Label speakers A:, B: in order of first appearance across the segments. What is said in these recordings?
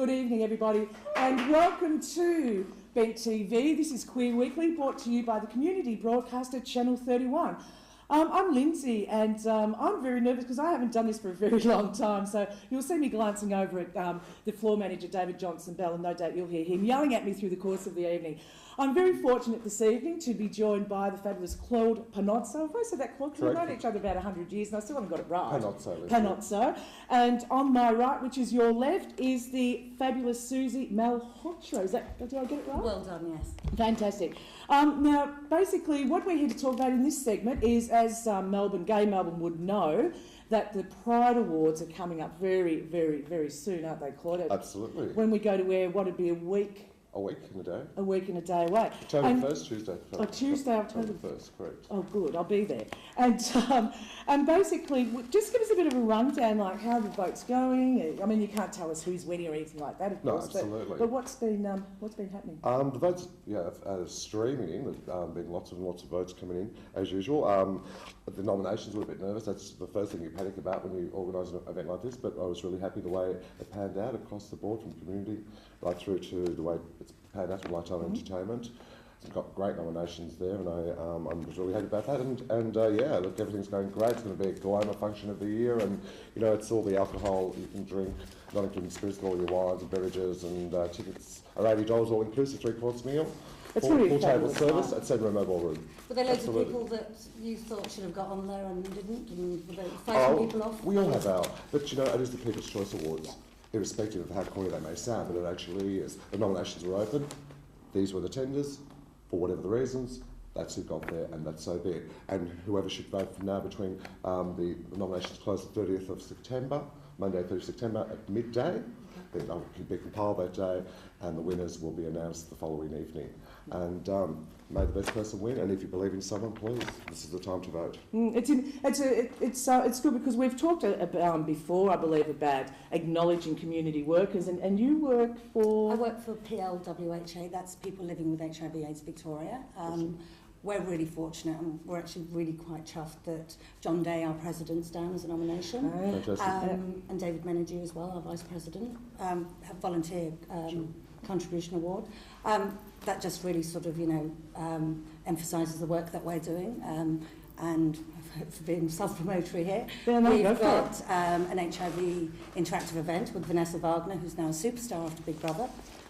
A: Good evening, everybody, and welcome to Bent TV. This is Queer Weekly, brought to you by the community broadcaster Channel 31. I'm Linzi, and I'm very nervous because I haven't done this for a very long time, so you'll see me glancing over at the floor manager, David Johnson-Bell, and no doubt you'll hear him yelling at me through the course of the evening. I'm very fortunate this evening to be joined by the fabulous Claude Panozzo. Have I said that, Claude? We've known each other about 100 years and I still haven't got it right. Panozzo. And on my right, which is your left, is the fabulous Susie Malhotro. Did I get it right?
B: Well done, yes.
A: Fantastic. Now, basically, what we're here to talk about in this segment is, as gay Melbourne would know, that the Pride Awards are coming up very, very, very soon, aren't they, Claude?
C: Absolutely.
A: When we go to where, what would be a week?
C: A week and a day.
A: A week and a day away.
C: October 1st, Tuesday.
A: Tuesday, October
C: 1st, correct.
A: Oh, good, I'll be there. And basically, just give us a bit of a rundown, like how the vote's going. I mean, you can't tell us who's winning or anything like that, of course.
C: No, absolutely.
A: But what's been happening?
C: The votes, streaming in. There's been lots and lots of votes coming in, as usual. The nominations were a bit nervous. That's the first thing you panic about when you organise an event like this, but I was really happy the way it panned out across the board, from community right through to the way it's panned out from lifetime entertainment. We've got great nominations there, and I'm just really happy about that. And look, everything's going great. It's going to be a glamour function of the year, and it's all the alcohol you can drink, not including spirits, all your wines and beverages, and tickets are $80 all inclusive, 3-course meal.
A: It's really
C: full table service at Send Mobile Room.
B: Were there loads of people that you thought should have got on there and didn't, and were they fighting people off?
C: We all have our, but it is the People's Choice Awards, irrespective of how corny they may sound, but it actually is. The nominations were open. These were the tenders. For whatever the reasons, that's who got there, and that's so be it. And whoever should vote from now between the nominations close the 30th of September, Monday 30th of September at midday, then they'll be compiled that day, and the winners will be announced the following evening. And may the best person win, and if you believe in someone, please, this is the time to vote. It's
A: good because we've talked before, I believe, about acknowledging community workers, and you work for...
B: I work for PLWHA, that's People Living with HIV/AIDS Victoria. We're really fortunate, and we're actually really quite chuffed that John Day, our president's down as a nomination. And David Menadue as well, our vice president, have volunteer contribution award. That just really sort of, emphasises the work that we're doing. And for being self-promotory here, we've got an HIV interactive event with Vanessa Wagner, who's now a superstar after Big Brother.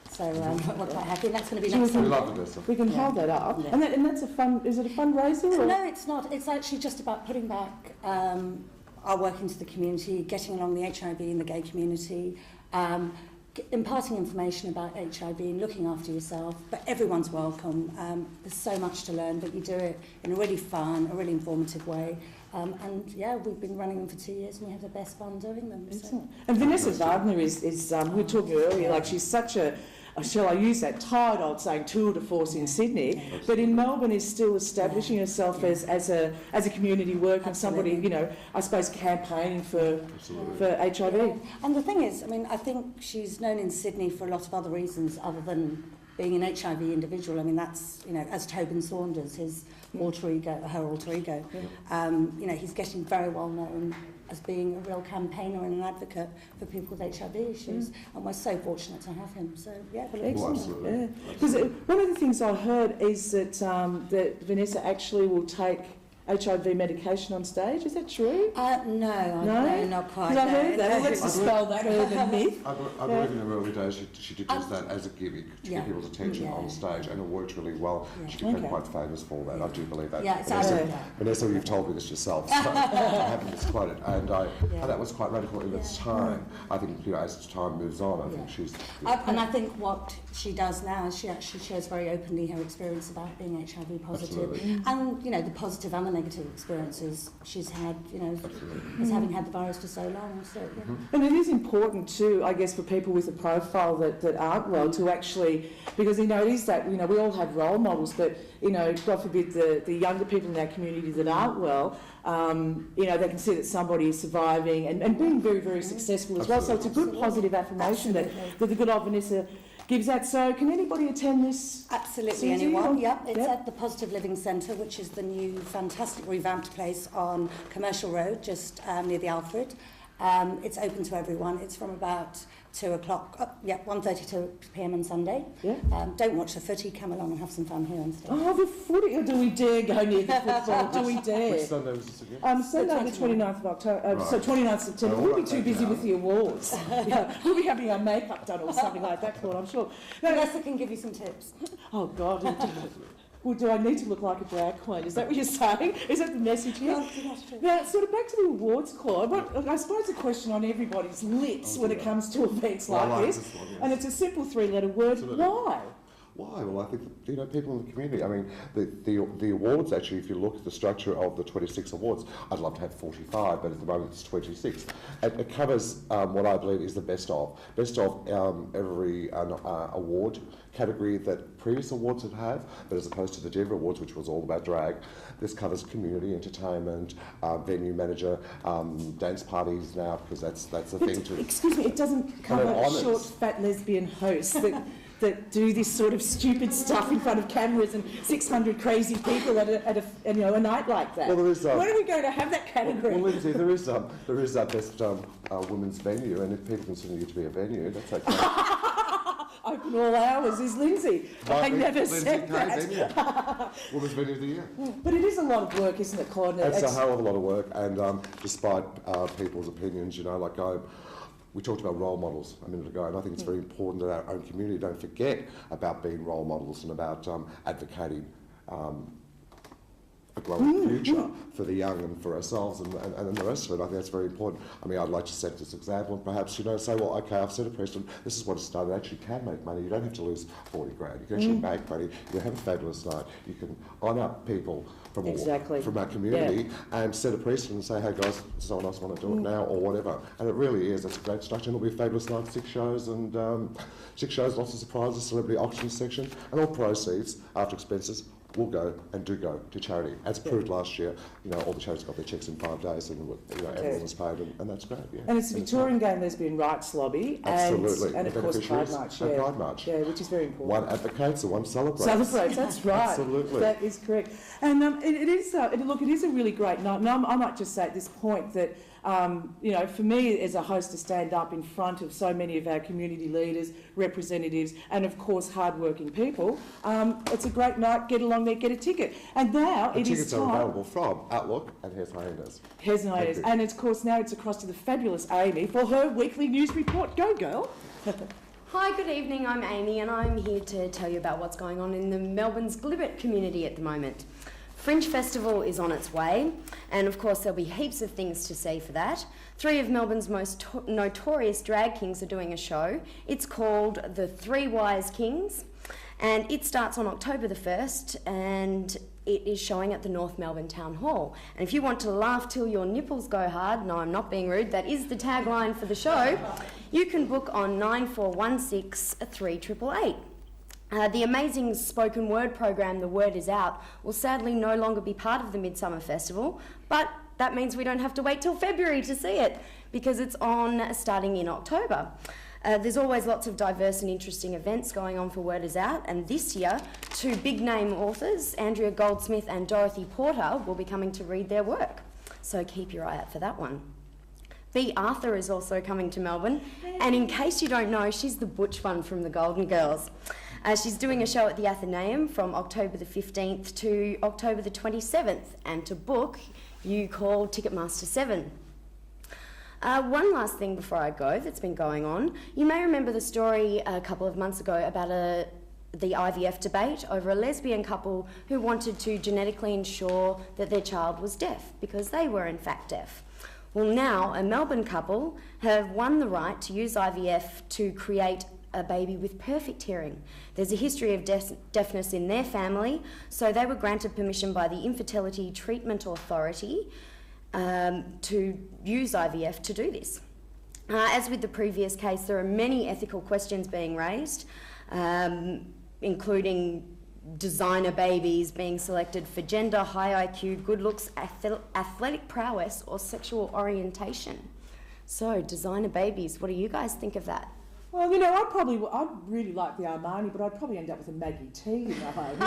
B: So we're quite happy, and that's going to be next Sunday.
A: We can hold that up. Yeah. And that's is it a fundraiser? Or?
B: No, it's not. It's actually just about putting back our work into the community, getting along the HIV in the gay community, imparting information about HIV and looking after yourself, but everyone's welcome. There's so much to learn, but you do it in a really fun, a really informative way. We've been running them for 2 years and we have the best fun doing them. So.
A: And Vanessa Wagner is we were talking earlier, like she's such a, shall I use that tired old saying, tour de force in Sydney, but in Melbourne is still establishing herself as a community worker and somebody, I suppose campaigning for HIV.
B: Yeah. And the thing is, I think she's known in Sydney for a lot of other reasons other than being an HIV individual. I mean, that's, as Tobin Saunders, his alter ego, her alter ego, he's getting very well known as being a real campaigner and an advocate for people with HIV issues, and we're so fortunate to have him. So
A: absolutely. Because one of the things I heard is that that Vanessa actually will take HIV medication on stage. Is that true?
B: No, not quite.
A: Because I heard that. Well, let's dispel that urban myth.
C: I believe in the early days she did just that as a gimmick to get people's attention on stage, and it worked really well. She became quite famous for that. I do believe that.
B: Yeah,
C: Vanessa, you've told me this yourself, so I haven't misquoted. And that was quite radical in its time. I think as time moves on, I think she's...
B: And I think what she does now is she actually shares very openly her experience about being HIV positive. Absolutely. And, the positive and the negative experiences she's had, as having had the virus for so long. So,
A: And it is important too, I guess, for people with a profile that aren't well to actually, because it is that, we all have role models, but, God forbid the younger people in our community that aren't well, they can see that somebody is surviving and being very, very successful as well. So it's a good positive affirmation that the good old Vanessa gives that. So can anybody attend this?
B: Absolutely,
A: Susie?
B: anyone. Yep, it's at the Positive Living Centre, which is the new fantastic revamped place on Commercial Road, just near the Alfred. It's open to everyone. It's from about 2 o'clock, 1:32 p.m. on Sunday.
A: Yeah.
B: Don't watch the footy, come along and have some fun here instead.
A: Oh, the footy. Or do we dare go near the football? Do we dare?
C: Which Sunday was this again?
A: Sunday the 29th of October,
C: Right.
A: so 29th September.
C: Oh,
A: We'll be
C: right,
A: too busy
C: now.
A: with the awards. Yeah, we'll be having our makeup done or something like that, Claude, I'm sure. No,
B: Vanessa can give you some tips.
A: oh, God. Well, do I need to look like a drag queen? Is that what you're saying? Is that the message here? Now, sort of back to the awards, Claude. I suppose a question on everybody's lips when it comes to events like this.
C: One, yes.
A: And it's a simple 3-letter word.
C: Absolutely.
A: Why?
C: Why? Well, I think people in the community. I mean, the awards actually. If you look at the structure of the 26 awards, I'd love to have 45, but at the moment it's 26. It covers what I believe is the best of every award category that previous awards have, but as opposed to the Denver Awards, which was all about drag. This covers community, entertainment, venue manager, dance parties now, because that's the thing too.
A: Excuse me, it doesn't cover short, fat lesbian hosts that do this sort of stupid stuff in front of cameras and 600 crazy people at a night like that.
C: Well, there is.
A: When are we going to have that category?
C: Well, Linzi, there is best women's venue, and if people consider you to be a venue, that's okay.
A: Open all hours is Linzi. I never said that.
C: Women's venue of the year.
A: But it is a lot of work, isn't it, Claude?
C: It's a hell of a lot of work, and despite people's opinions, we talked about role models a minute ago, and I think it's very important that our own community don't forget about being role models and about advocating a growing future for the young and for ourselves and the rest of it. I think that's very important. I mean, I'd like to set this example and perhaps, say, well, okay, I've set a precedent. This is what it's done. It actually can make money. You don't have to lose 40 grand. You can actually make money. You can have a fabulous night. You can honour people from our community and set a precedent and say, hey guys, does someone else want to do it now or whatever? And it really is. It's a great structure. It'll be a fabulous night, 6 shows and 6 shows, lots of surprises, celebrity auction section, and all proceeds after expenses will go to charity. As proved last year, all the charities got their checks in 5 days and everyone was paid, and that's great. Yeah.
A: And it's the Victorian Gay and Lesbian Rights Lobby,
C: absolutely,
A: and of course Pride March,
C: Pride March,
A: which is very important.
C: One advocates and one celebrates.
A: That's right.
C: Absolutely,
A: that is correct. And it is a really great night. And I might just say at this point that for me as a host to stand up in front of so many of our community leaders, representatives, and of course hard-working people, it's a great night. Get along there, get a ticket. And now it is time.
C: Tickets are available from Outlook and Here's Hyenas.
A: Here's Hyenas. And of course now it's across to the fabulous Amy for her weekly news report. Go, girl.
D: Hi, good evening. I'm Amy and I'm here to tell you about what's going on in the Melbourne's Glibbit community at the moment. Fringe Festival is on its way, and of course there'll be heaps of things to see for that. 3 of Melbourne's most notorious drag kings are doing a show. It's called The 3 Wise Kings, and it starts on October the 1st, and it is showing at the North Melbourne Town Hall. And if you want to laugh till your nipples go hard, no, I'm not being rude, that is the tagline for the show, you can book on 9416 3888. The amazing spoken word program, The Word Is Out, will sadly no longer be part of the Midsummer Festival, but that means we don't have to wait till February to see it, because it's on starting in October. There's always lots of diverse and interesting events going on for Word Is Out, and this year, 2 big-name authors, Andrea Goldsmith and Dorothy Porter, will be coming to read their work. So keep your eye out for that one. B. Arthur is also coming to Melbourne, and in case you don't know, she's the butch one from the Golden Girls. She's doing a show at the Athenaeum from October the 15th to October the 27th, and to book, you call Ticketmaster 7. One last thing before I go that's been going on. You may remember the story a couple of months ago about the IVF debate over a lesbian couple who wanted to genetically ensure that their child was deaf, because they were in fact deaf. Well, now a Melbourne couple have won the right to use IVF to create a baby with perfect hearing. There's a history of deafness in their family, so they were granted permission by the Infertility Treatment Authority to use IVF to do this. As with the previous case, there are many ethical questions being raised, including designer babies being selected for gender, high IQ, good looks, athletic prowess, or sexual orientation. So, designer babies, what do you guys think of that?
A: Well, I'd really like the Armani, but I'd probably end up with a Maggie tea in my home.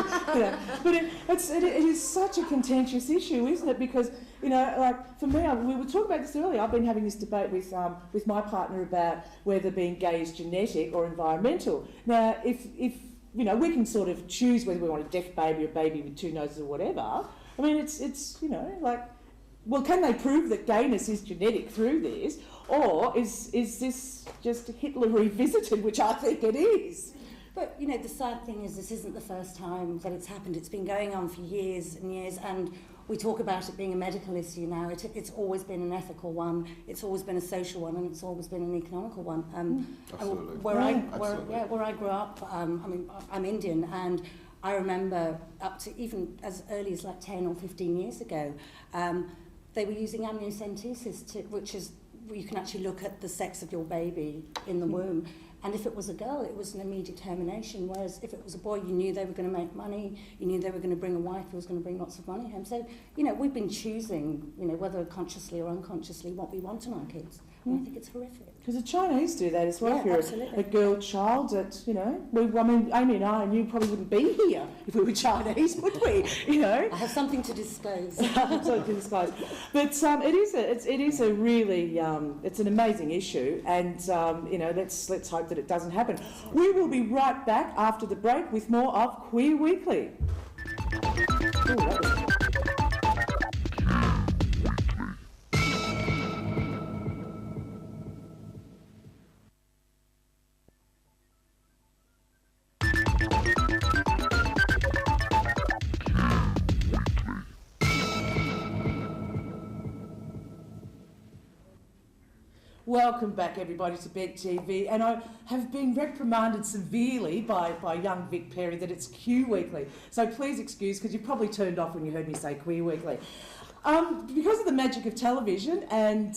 A: But it is such a contentious issue, isn't it? Because, like for me, we were talking about this earlier. I've been having this debate with my partner about whether being gay is genetic or environmental. Now, if we can sort of choose whether we want a deaf baby or a baby with two noses or whatever. I mean, it's well, can they prove that gayness is genetic through this? Or is this just Hitler revisited, which I think it is?
B: But, the sad thing is this isn't the first time that it's happened. It's been going on for years and years, and we talk about it being a medical issue now. It's always been an ethical one, it's always been a social one, and it's always been an economical one.
C: Absolutely.
B: Where I grew up, I'm Indian, and I remember up to even as early as like 10 or 15 years ago, they were using amniocentesis, which is you can actually look at the sex of your baby in the womb. And if it was a girl, it was an immediate termination, whereas if it was a boy, you knew they were going to make money, you knew they were going to bring a wife who was going to bring lots of money home. So, we've been choosing, whether consciously or unconsciously, what we want in our kids. And I think it's horrific.
A: Because the Chinese do that as well.
B: Yeah,
A: if you're
B: absolutely.
A: a girl child, that, Amy and I and you probably wouldn't be here if we were Chinese, would we?
B: I have something to disclose.
A: Something to disclose. But it is a really, it's an amazing issue, and, let's hope that it doesn't happen. We will be right back after the break with more of Queer Weekly. Ooh, that was Welcome back, everybody, to Bent TV, and I have been reprimanded severely by young Vic Perry that it's Q Weekly. So please excuse, because you probably turned off when you heard me say Queer Weekly. Because of the magic of television and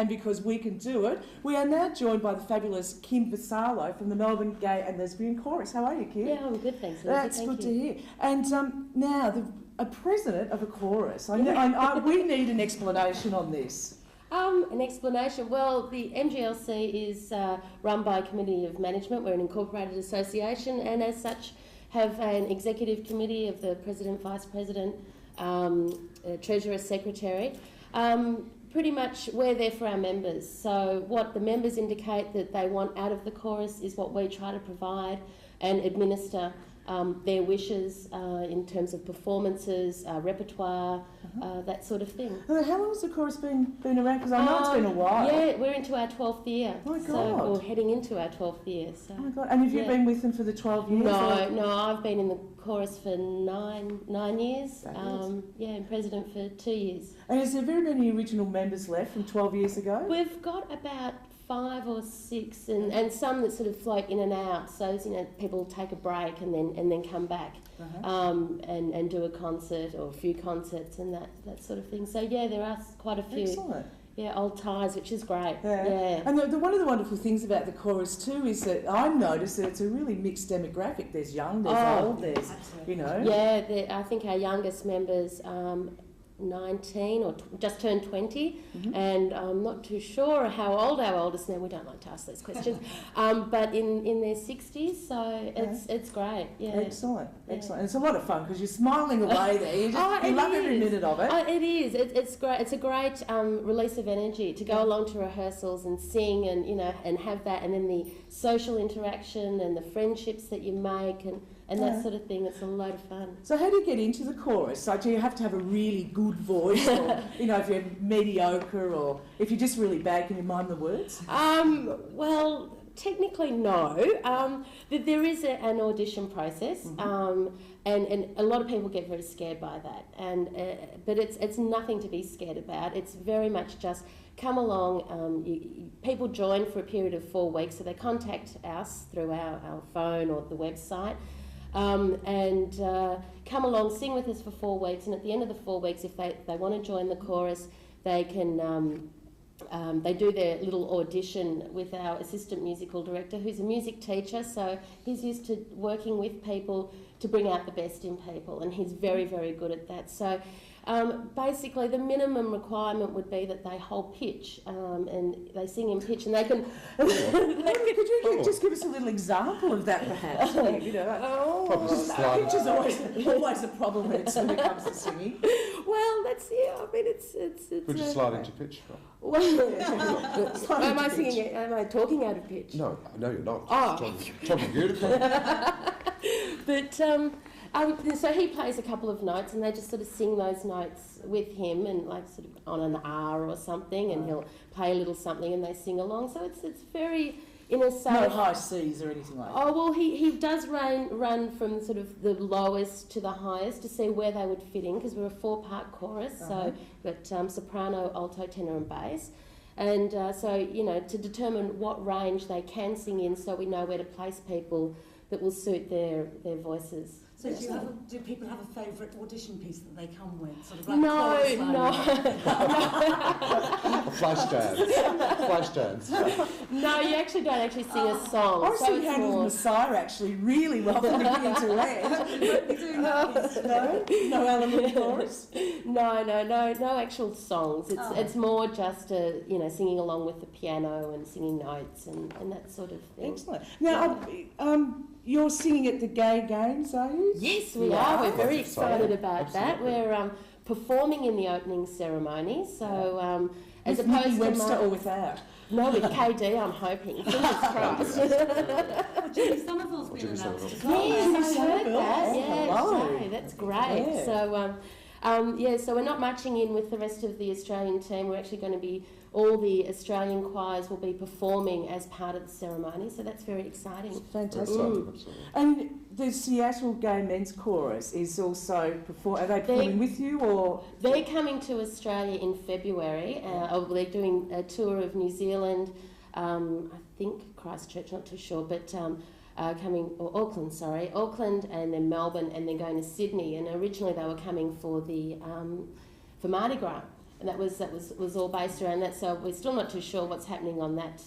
A: because we can do it, we are now joined by the fabulous Kim Vassallo from the Melbourne Gay and Lesbian Chorus. How are you, Kim?
E: Yeah, I'm good, thanks, Linzi.
A: That's
E: Thank
A: good
E: you.
A: to hear. And now, a president of a chorus. We need an explanation on this.
E: An explanation. Well, the MGLC is run by a committee of management. We're an incorporated association, and as such have an executive committee of the president, vice president, treasurer, secretary. Pretty much we're there for our members. So what the members indicate that they want out of the chorus is what we try to provide and administer their wishes in terms of performances, repertoire, that sort of thing.
A: How long has the chorus been around? Because I know it's been a while.
E: Yeah, we're into our 12th year.
A: My God.
E: So, or heading into our 12th year. So.
A: Oh my God. And have you been with them for the 12 years?
E: No, I've been in the chorus for nine years. And president for 2 years.
A: And is there very many original members left from 12 years ago?
E: We've got about 5 or 6, and some that sort of float in and out. So people take a break and then come back and do a concert or a few concerts and that sort of thing. So yeah, there are quite a few.
A: Excellent.
E: Yeah, old ties, which is great.
A: Yeah. And one of the wonderful things about the chorus too is that I've noticed that it's a really mixed demographic. There's young, there's old, there's
B: Absolutely.
E: Yeah, I think our youngest members 19 or just turned 20, and I'm not too sure how old our oldest now. We don't like to ask those questions, but in their 60s, so it's great. Yeah,
A: excellent. And it's a lot of fun because you're smiling away there. You love every minute of it.
E: It is. It's great. It's a great release of energy to go along to rehearsals and sing and and have that, and then the social interaction and the friendships that you make and that sort of thing. It's a load of fun.
A: So how do you get into the chorus? So do you have to have a really good voice, or if you're mediocre, or if you're just really bad, can you mime the words?
E: Well, technically no. There is an audition process, and a lot of people get very scared by that. But it's nothing to be scared about. It's very much just come along. People join for a period of 4 weeks, so they contact us through our phone or the website. And come along, sing with us for 4 weeks, and at the end of the 4 weeks, if they want to join the chorus, they can they do their little audition with our assistant musical director, who's a music teacher, so he's used to working with people to bring out the best in people, and he's very, very good at that. So basically the minimum requirement would be that they hold pitch and they sing in pitch, and they can.
A: Could you just give us a little example of that, perhaps? You know, pitch is always a problem when it comes to singing.
E: Well, that's I mean, it's.
C: Could you slide into pitch?
E: Well, am I singing? Am I talking out of pitch?
C: No, you're not.
E: Oh.
C: Talking beautifully.
E: But so he plays a couple of notes, and they just sort of sing those notes with him, and like sort of on an R or something, and he'll play a little something, and they sing along. So it's very in a safe.
A: No high C's or anything like that.
E: Oh well, he does run from sort of the lowest to the highest to see where they would fit in, because we're a 4-part chorus, so we've got soprano, alto, tenor, and bass. And so, you know, to determine what range they can sing in, so we know where to place people that will suit their voices.
B: So do people have a favourite audition piece that they come with? Sort of like
E: No.
C: Flash dance.
E: No, you actually don't actually sing a song.
A: I
E: so
A: see
E: it's
A: handled
E: more...
A: Messiah actually really well from beginning to end. No element chorus.
E: No actual songs. It's more just singing along with the piano and singing notes and that sort of thing.
A: Excellent. Now, you're singing at the Gay Games, are you?
E: Yes, we are. We're very excited about that. We're performing in the opening ceremony. So as
A: with
E: opposed
A: Nikki
E: to
A: Webster or without?
E: No, with KD, I'm hoping. Fingers crossed.
B: Jimmy Somerville's been announced as well.
E: Yes, I heard that.
A: Hello.
E: Yeah, that's great.
A: Yeah.
E: So, so we're not marching in with the rest of the Australian team. We're actually going to be, all the Australian choirs will be performing as part of the ceremony, so that's very exciting.
A: Fantastic. And the Seattle Gay Men's Chorus is also are they performing with you, or?
E: They're coming to Australia in February. They're doing a tour of New Zealand, I think Christchurch, not too sure, but Auckland and then Melbourne, and then going to Sydney. And originally they were coming for the for Mardi Gras, and that was all based around that. So we're still not too sure what's happening on that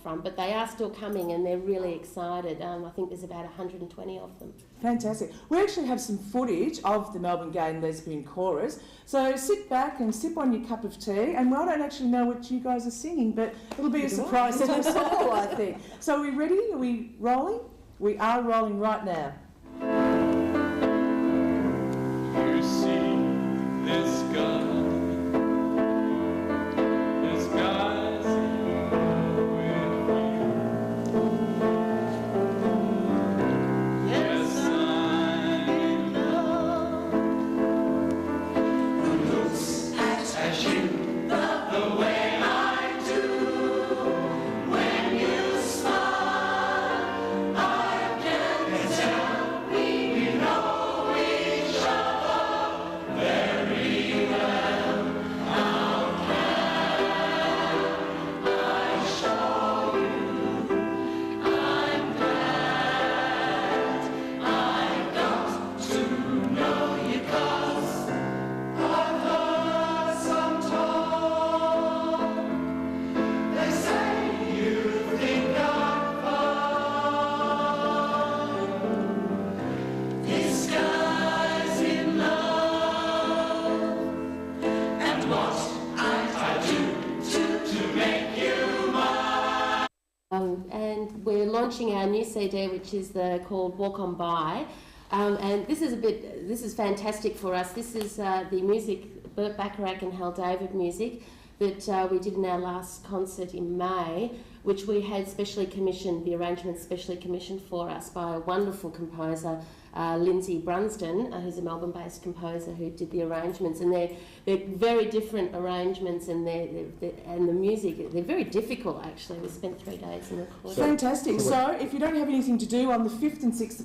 E: front, but they are still coming, and they're really excited. I think there's about 120 of them.
A: Fantastic. We actually have some footage of the Melbourne Gay and Lesbian Chorus. So sit back and sip on your cup of tea. And I don't actually know what you guys are singing, but it'll be a surprise to us all, I think. So are we ready? Are we rolling? We are rolling right now.
F: You see this guy.
E: And we're launching our new CD, which is called Walk On By, and this is fantastic for us. This is the music, Burt Bacharach and Hal David music that we did in our last concert in May, which we had specially commissioned, the arrangements specially commissioned for us by a wonderful composer, Linzi who's a Melbourne-based composer who did the arrangements, and they're very different arrangements, and and the music, they're very difficult actually. We spent 3 days in recording.
A: Fantastic. So if you don't have anything to do on the 5th and 6th